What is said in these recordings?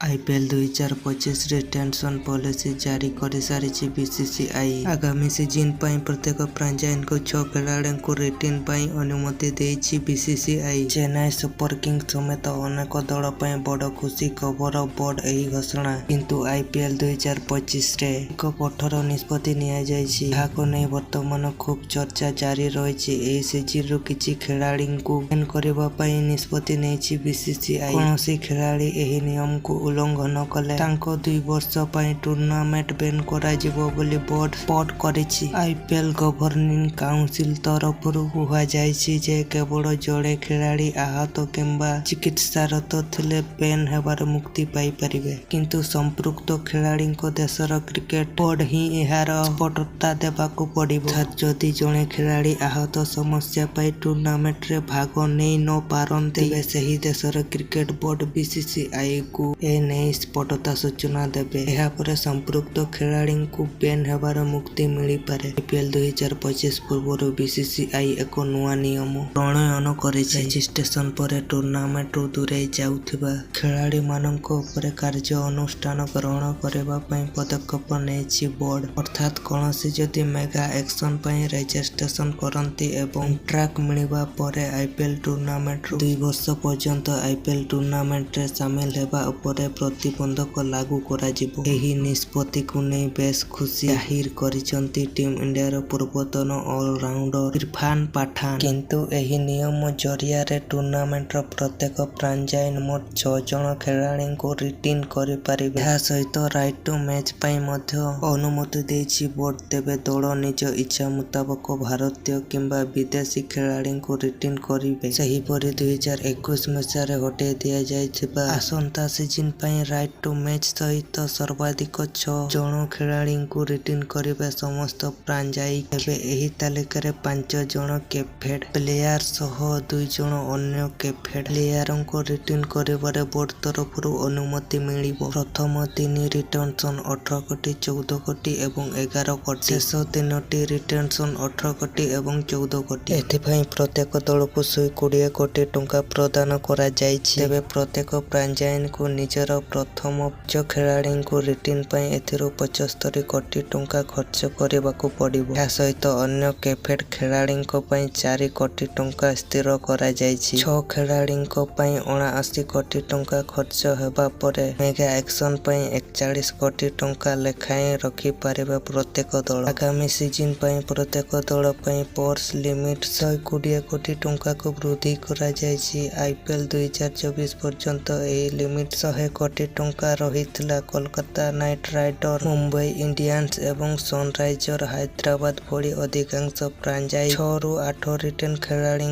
IPL 2025 retention policy जारी कर सारी बीसीसीआई आगामी सीजन पर प्रत्येक फ्रांचाइज को 6 खिलाड़ी को रिटेन पर अनुमति देइछि बीसीसीआई। चेन्नई सुपर किंग्स समेत अनेक दल पर बड़ खुशी खबर बोर्ड यही घोषणा। किंतु आईपीएल 2025 रे एक कठोर निष्पत्ति नियाଯାଇଛି याको नहीं वर्तमान खूब चर्चा जारी रही। एही सीजन रो किछि खिलाड़ी को बैन करबा पई निष्पत्ति नेछि बीसीसीआई। कौनसी खिलाड़ी एही नियम को उल्लंघन कले तांको 2 वर्ष पई टूर्नामेंट बैन करा जिवो बोली बोर्ड स्पॉट करिछि। आईपीएल गवर्निंग काउंसिल तरफरु कुहा जायछि जे केवल जोड़े खिलाड़ी आहत किंबा चिकित्सारत थिले बैन हेबार मुक्ति पाई परिबे, किंतु संपृक्त खिलाड़ी को देशर क्रिकेट बोर्ड ही एहार स्पष्टता देबाकू पड़िबो। जदि जड़े खिलाड़ी आहत समस्या पाई टूर्नामेंट रे भाग नहीं न पारंते तेबे सही देशर क्रिकेट बोर्ड बीसीसीआई को नहीं स्पष्टता सूचना देबे। एहा परे संपृक्त खिलाड़ी को बैन हेबार मुक्ति मिली पारे। आईपीएल 2025 पूर्व बीसीसीआई एक नुआ नियम प्रणयन करिछि। रजिस्ट्रेशन पर टूर्नामेंट दूरे जाउथिबा खिलाड़ी मानक उपरे कार्य अनुष्ठान ग्रहण करबा पई पदक्षेप नेछि बोर्ड। अर्थात कौनसी जदि मेगा एक्शन पई रजिस्ट्रेशन करंती एवं ट्रैक मिलिबा परे आईपीएल टूर्नामेंट 2 वर्ष पर्यंत आईपीएल टूर्नामेंट रे शामिल हेबा उपरे प्रतिबंधक लागू करा जिवो। एही निष्पत्ति को नहीं बेस खुशी जाहिर करिसंती टीम इंडिया पूर्वतन ऑलराउंडर इरफान पठान। किंतु एही नियम जरिया रे टूर्नामेंट प्रत्येक फ्रांचाइज मोट 6 जन खिलाड़ी को रिटेन करि परिबे। एहा सहित राइट टू मैच पई मध्य अनुमति देछि बोर्ड। तेबे दल निज इच्छा मुताबक भारतीय किंबा विदेशी खिलाड़ी को रिटेन करिबे। सेहीपरि 2021 मसीह रे हटे दिया जायथिबा आसंता सीजन पई राइट टू मैच सहित सर्वाधिक 6 जन खिलाड़ी को रिटेन करिबे समस्त फ्रांचाइज। तेबे एही तालिका रे 5 जन कैप्टेन प्लेयर सह 2 जन अन्य कैप्टेन प्लेयर को रिटेन करिबारे बोर्ड तरफरु अनुमति मिलिबो। प्रथम 3 रिटेंशन 18 कोटी 14 कोटी एवं 11 कोटी, शेष 3टी रिटेंशन 18 कोटी एवं 14 कोटी। एथिपई प्रत्येक दल को 120 कोटी टंका प्रदान करा जायछि। तेबे प्रत्येक फ्रांचाइज को निजर प्रथम 5 खिलाड़ी को रिटेन पई एथिरो 75 कोटी टंका खर्च करबाकू पड़िबो। या सहित अन्य कैप्टेन खिलाड़ी पई 4 कोटी टंका स्थिर करा जायछि। 6 खिलाड़ी पई 79 कोटी टंका खर्च हेबा परे मेगा एक्शन पई 41 कोटी टंका लेखाएं रखि पारिबे प्रत्येक दल। आगामी सीजन पई प्रत्येक दल पई पर्स लिमिट 120 कोटी टंका को वृद्धि करा जायछि। आईपीएल 2024 पर्यंत एही लिमिट 100 कोटी टंका रहितला। Kolkata Knight Rider, Mumbai Indians एवं सनराइजर हैदराबाद भली अधिकांश फ्रांचाइज 6 ରୁ 8 रिटेन खिलाड़ी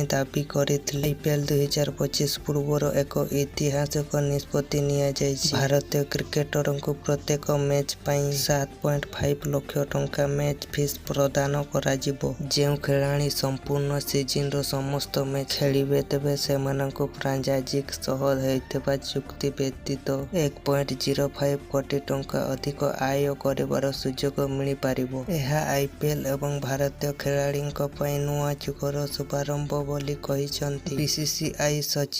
दाबी करथिले। आईपीएल 2025 पूर्व एक ऐतिहासिक निष्पत्ति निया जायछि। भारतीय क्रिकेटर को प्रत्येक मैच पई 7.5 लाख टंका मैच फीस प्रदान करा जिवो। जेउ खिलाड़ी संपूर्ण सीजन रो समस्त मैच खेलिबे तेबे सेमानंको फ्रांचाइज सह हेइथिबा चुक्ति व्यतीत 1.05 कोटी टंका अधिक आय करिबार सुजोग मिली पारिबो। एहा आईपीएल एवं भारतीय खिलाड़ी पई नुआ जुगर शुभारंभ बोली कहिसंती बीसीसीआई सचिव।